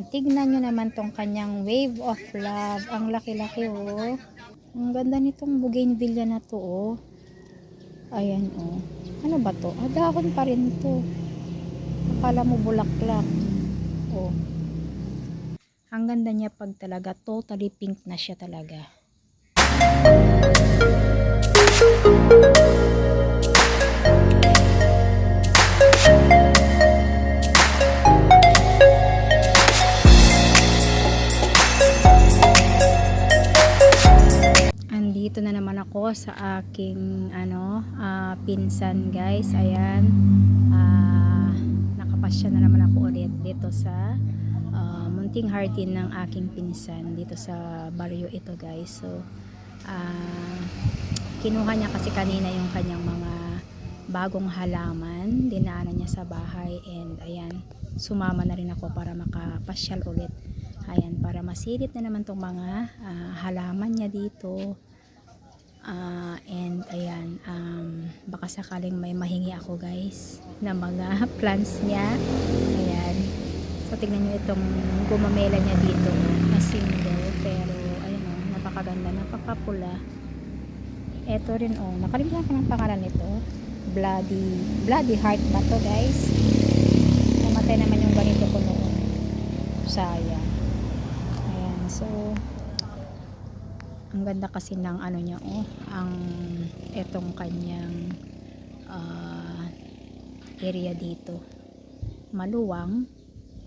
Tignan nyo naman tong kanyang wave of love. Ang laki-laki oh. Ang ganda nitong bougainvillea na to oh. Ayan oh. Ano ba to? Dahon pa rin to. Akala mo bulaklak. Oh. Ang ganda niya pag talaga totally pink na siya talaga. Andito na naman ako sa aking pinsan guys. Ayan. Nakapasya na naman ako ulit dito sa munting hardin ng aking pinsan dito sa baryo ito guys. So kinuha niya kasi kanina yung kanyang mga bagong halaman, dinaanan niya sa bahay, and ayan, sumama na rin ako para makapasyal ulit. Ayan, para masilip na naman tong mga halaman niya dito. And ayan, baka sakaling may mahingi ako guys na mga plants niya. Ayan, so tignan nyo itong gumamela niya dito na single, pero ayun o, napakaganda, napapapula. Eto rin oh, nakalimutan ko ng pangalan nito, bloody heart ba to guys? Namatay naman yung ganito ko noon, sayang. Ayan, so ang ganda kasi ng ano niya oh, ang etong kanyang area dito, maluwang.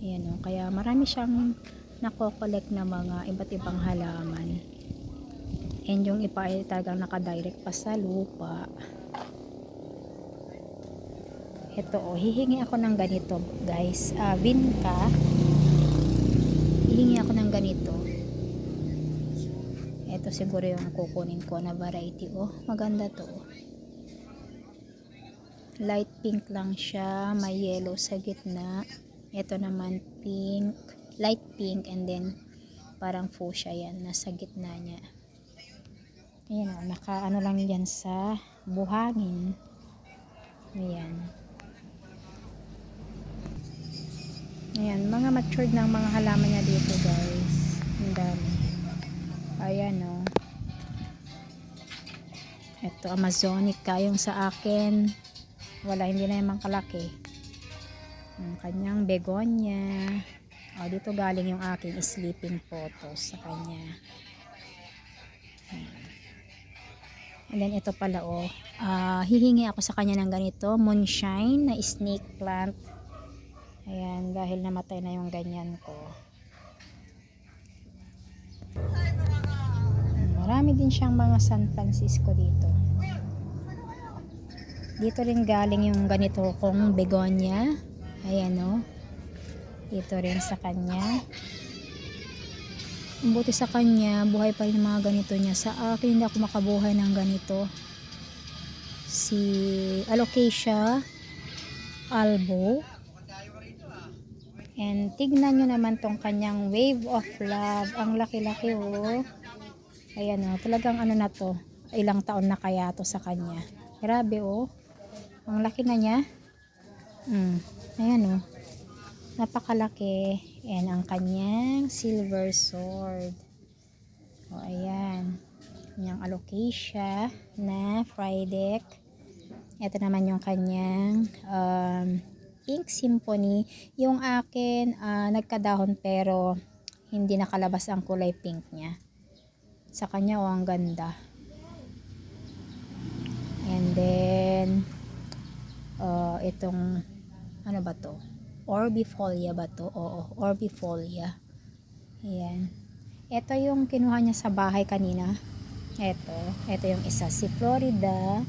Ayan oh, kaya marami siyang nako-collect na mga iba't ibang halaman, and yung iba ay talagang nakadirect pa sa lupa. Ito oh, hihingi ako ng ganito guys, vinca, hihingi ako ng ganito. Ito siguro yung kukunin ko na variety oh, maganda to oh. Light pink lang siya, may yellow sa gitna. Ito naman pink, light pink, and then parang fuchsia yan nasa gitna niya. Ayan oh, naka ano lang yan sa buhangin. Ayan. Ayan, mga matured ng mga halaman niya dito guys. Ang dami. Ayan o. Ito, Amazonica yung sa akin. Wala, hindi na yung kalaki. Ang kanyang begonia. O, dito galing yung aking sleeping photos sa kanya. And then ito pala o. Hihingi ako sa kanya ng ganito. Moonshine na snake plant. Ayan, dahil namatay na yung ganyan ko. Marami din siyang mga San Francisco dito. Dito rin galing yung ganito kong begonia. Ayan o. Dito rin sa kanya. Buti sa kanya, buhay pa rin mga ganito niya. Sa akin, hindi ako makabuhay ng ganito. Si Alocasia albo. And tignan nyo naman tong kanyang wave of love. Ang laki-laki oh. Ayan oh, talagang ano na to, ilang taon na kaya to sa kanya. Grabe oh, ang laki na niya. Ayan oh, napakalaki. And ang kanyang silver sword. O ayan, kanyang alocasia na frydek. Ito naman yung kanyang pink symphony. Yung akin nagkadahon pero hindi nakalabas ang kulay pink niya. Sa kanya oh, ang ganda. And then itong ano ba to, orbifolia ba to? Oo, orbifolia. Ayan, ito yung kinuha niya sa bahay kanina. Ito yung isa, si Florida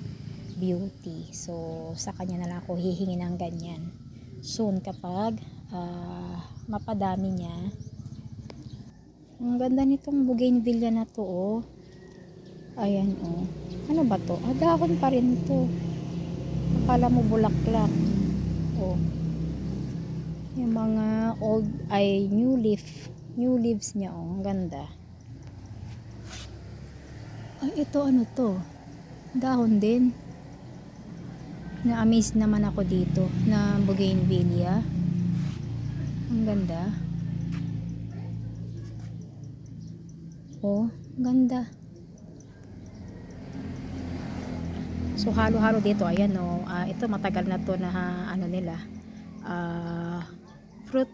Beauty. So sa kanya na lang ako hihingi ng ganyan soon kapag mapadami niya. Ang ganda nitong bougainvillea na to oh. Ayan oh. Ano ba to? Dahon pa rin to. Akala mo bulaklak. Oh. Yung mga old ay new leaves niya oh. Ang ganda. Ay, ito ano to? Dahon din. Na-amaze naman ako dito na bougainvillea. Ang ganda. Oh, ganda. So halo-halo dito, ayan oh. Ito matagal na to na ano nila. Fruit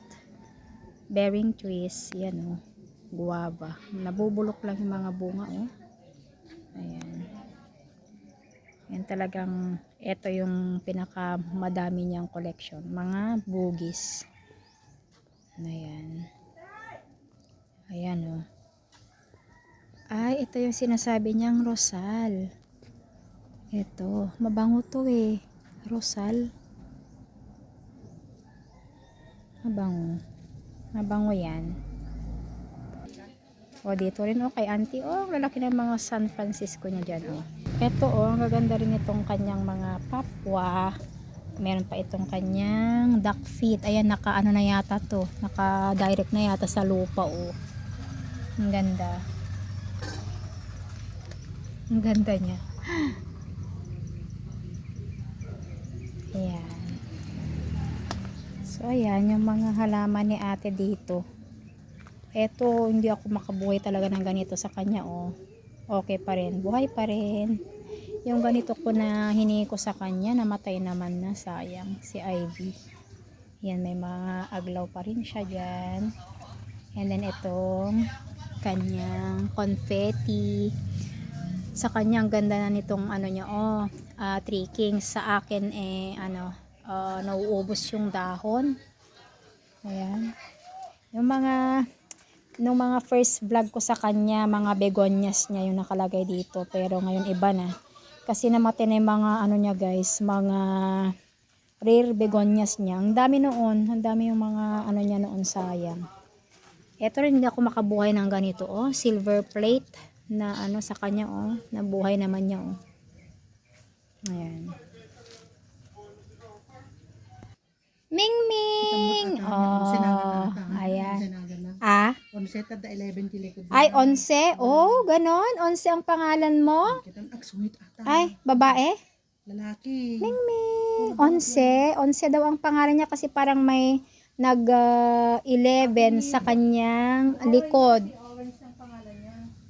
bearing trees, yan oh. Guava. Nabubulok lang yung mga bunga oh. Ayan. Yan talagang ito yung pinaka madami niyang collection, mga bugis. Ayan. Ayan oh. Ay, ito yung sinasabi niyang rosal. Ito, mabango to eh. Rosal. Mabango. Mabango yan. O, dito rin o kay auntie. O, lalaki ng mga San Francisco niya dyan o. Ito o, ang gaganda rin itong kanyang mga papwa. Meron pa itong kanyang duck feet. Ayan, naka ano na yata to. Naka direct na yata sa lupa o. Ang ganda. Ang ganda niya. Ayan. So, ayan, yung mga halaman ni ate dito. Eto, hindi ako makabuhay talaga ng ganito sa kanya, oh. Okay pa rin. Buhay pa rin. Yung ganito ko na hiningi ko sa kanya, namatay naman na, sayang. Si Ivy. Yan, may mga aglaw pa rin siya dyan. And then, itong kanyang confetti. Sa kanya, ang ganda na nitong, ano niya, oh, Three Kings. Sa akin, nauubos yung dahon. Ayan. Yung mga nung mga first vlog ko sa kanya, mga begonias niya yung nakalagay dito, pero ngayon iba na kasi namatay na yung mga ano niya guys, mga rare begonias niya. Ang dami noon, ang dami yung mga ano niya noon, sayang. Eto rin, hindi ako makabuhay ng ganito oh, silver plate na ano sa kanya oh, nabuhay naman niya oh. Ayan. Ming Ming! Oh, ayan. Ah? 11 tada 11 kilikod. Ay, 11? Oh, ganon. 11 ang pangalan mo? Ay, babae? Lalaki. Ming Ming. 11. 11 daw ang pangalan niya kasi parang may nag 11 sa kanyang likod.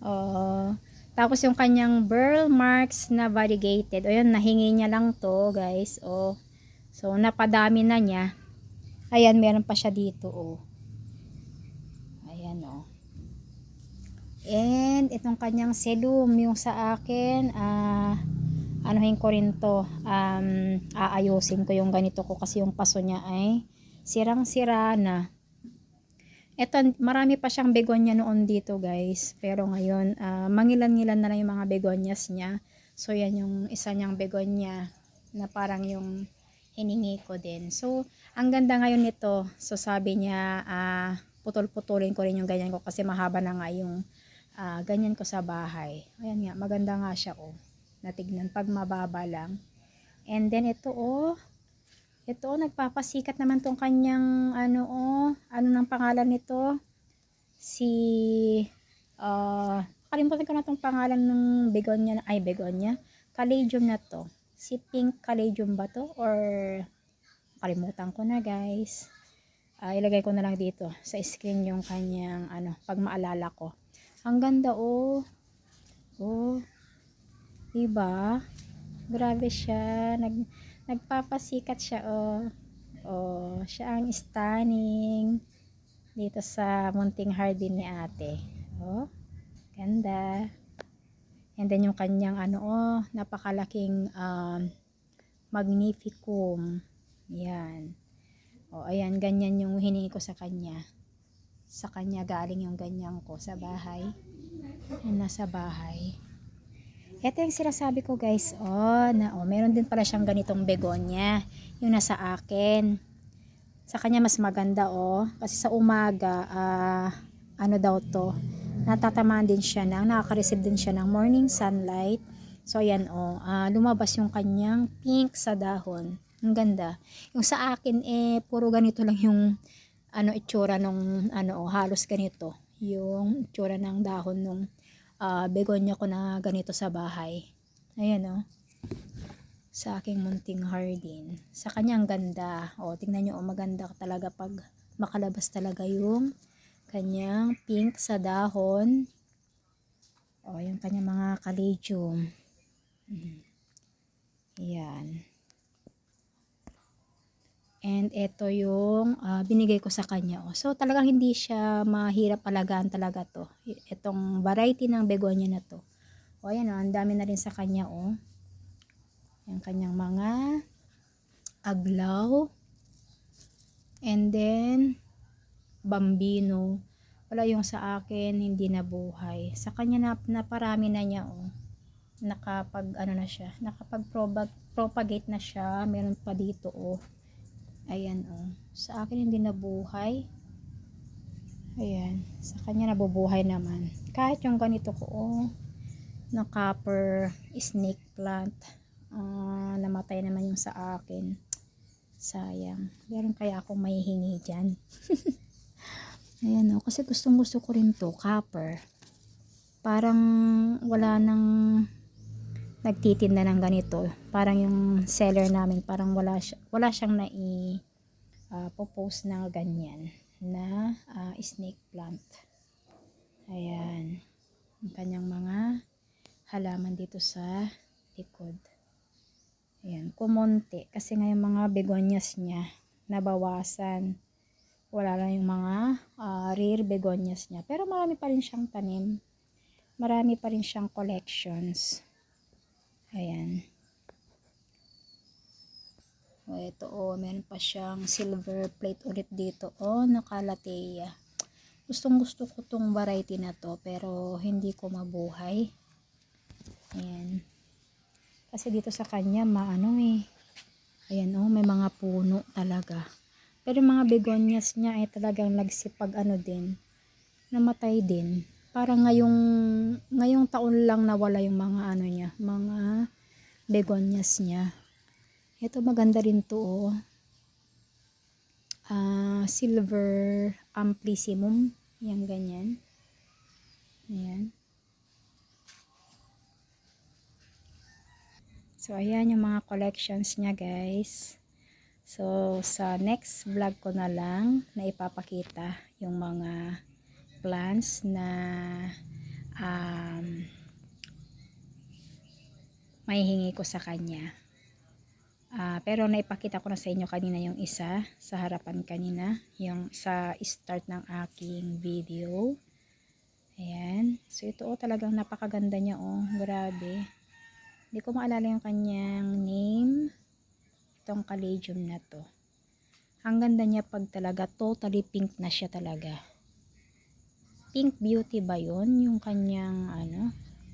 Oh. Tapos yung kanyang burl marks na variegated. O yun, nahingi niya lang to, guys. Oh. So, napadami na niya. Ayan, meron pa siya dito, oh. Ayan, oh. And, itong kanyang selum, yung sa akin, anuhin ko rin to, aayusin ko yung ganito ko kasi yung paso niya ay sirang-sira na. Ito, marami pa siyang begonia noon dito, guys. Pero ngayon, mangilan-ngilan na lang yung mga begonias niya. So, yan yung isa niyang begonia na parang yung hiningi ko din. So, ang ganda ngayon nito. So, sabi niya, putol-putulin ko rin yung ganyan ko kasi mahaba na nga yung ganyan ko sa bahay. Ayan nga, maganda nga siya oh. Natignan pag mababa lang. And then ito oh, nagpapasikat naman tong kanyang ano oh, ano nang pangalan nito? Si kalimutan ko na tong pangalan ng begonia, caladium na to. Si pink caladium ba to? Or kalimutan ko na guys. Ilagay ko na lang dito sa screen yung kanyang ano, pag maalala ko. Ang ganda oh. Oh. Diba? Grabe siya. Nagpapasikat siya oh. Oh, siya ang stunning dito sa munting hardin ni ate. Oh. Ganda. And then yung kanyang ano oh, napakalaking magnificum. Yan. O, ayan, ganyan yung hiningi ko sa kanya. Sa kanya galing yung ganyan ko sa bahay. Yung nasa bahay. Ito yung sinasabi ko guys. Meron din pala siyang ganitong begonia. Yung nasa akin. Sa kanya mas maganda oh. Kasi sa umaga, ano daw to, natatamaan din siya nakaka-receive din siya ng morning sunlight. So ayan oh, lumabas yung kanyang pink sa dahon. Ang ganda. Yung sa akin puro ganito lang yung ano itsura nung ano halos ganito. Yung itsura ng dahon nung begonia ko na ganito sa bahay. Ayan oh. Sa aking munting hardin. Sa kanya ang ganda. Tingnan nyo maganda talaga pag makalabas talaga yung kanyang pink sa dahon. O, yung kanyang mga caladium. Yan. And ito yung binigay ko sa kanya. Oh. So talagang hindi siya mahirap alagaan talaga to. Itong variety ng begonia na to. O ayan, ang dami na rin sa kanya. Oh. Yung kanyang mga aglaw. And then bambino. Wala yung sa akin, hindi nabuhay. Sa kanya naparami na niya. Oh. Nakapag ano na siya, nakapag propagate na siya. Meron pa dito. Oh. Ayan, oh. Sa akin hindi nabuhay. Ayan. Sa kanya nabubuhay naman. Kahit yung ganito ko, oh, na copper snake plant. Namatay naman yung sa akin. Sayang. Meron kaya akong mahihingi dyan. Ayan, oh. Kasi gustong gusto ko rin to, copper. Parang wala nang nagtitinda ng ganito. Parang yung seller namin, parang wala siyang popost na ganyan na snake plant. Ayan. Ang kanyang mga halaman dito sa likod. Ayan. Kumonti. Kasi nga yung mga begonias niya nabawasan. Wala lang yung mga rare begonias niya. Pero marami pa rin siyang tanim. Marami pa rin siyang collections. Ayan. O, ito, oh, meron pa siyang silver plate ulit dito. Oh, nakalateya. Gustong gusto ko tong variety na to, pero hindi ko mabuhay. Ayan. Kasi dito sa kanya, maano eh. Ayan, oh, may mga puno talaga. Pero mga begonias niya ay talagang nagsipag ano din. Namatay din. Parang ngayong taon lang nawala yung mga ano niya, mga begonias niya. Ito maganda rin to, oh. Silver amplissumum. Yan, ganyan. Ayan. So, ayan yung mga collections niya, guys. So, sa next vlog ko na lang na ipapakita yung mga plants na mahihingi ko sa kanya. Pero naipakita ko na sa inyo kanina yung isa sa harapan kanina, yung sa start ng aking video. Ayan. So, ito, oh, talagang napakaganda niya, oh. Grabe. Hindi ko maalala yung kanyang name. Itong caladium na to. Ang ganda niya pag talaga totally pink na siya talaga. Pink Beauty ba yun? Yung kanyang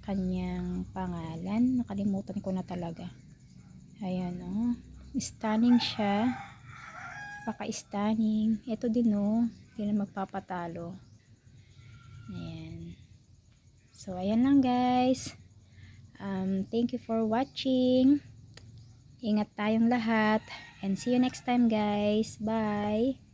kanyang pangalan. Nakalimutan ko na talaga. Ayan, oh. Stunning siya. Paka-stunning. Ito din, oh. Hindi na magpapatalo. Ayan. So, ayan lang, guys. Thank you for watching. Ingat tayong lahat. And see you next time, guys. Bye!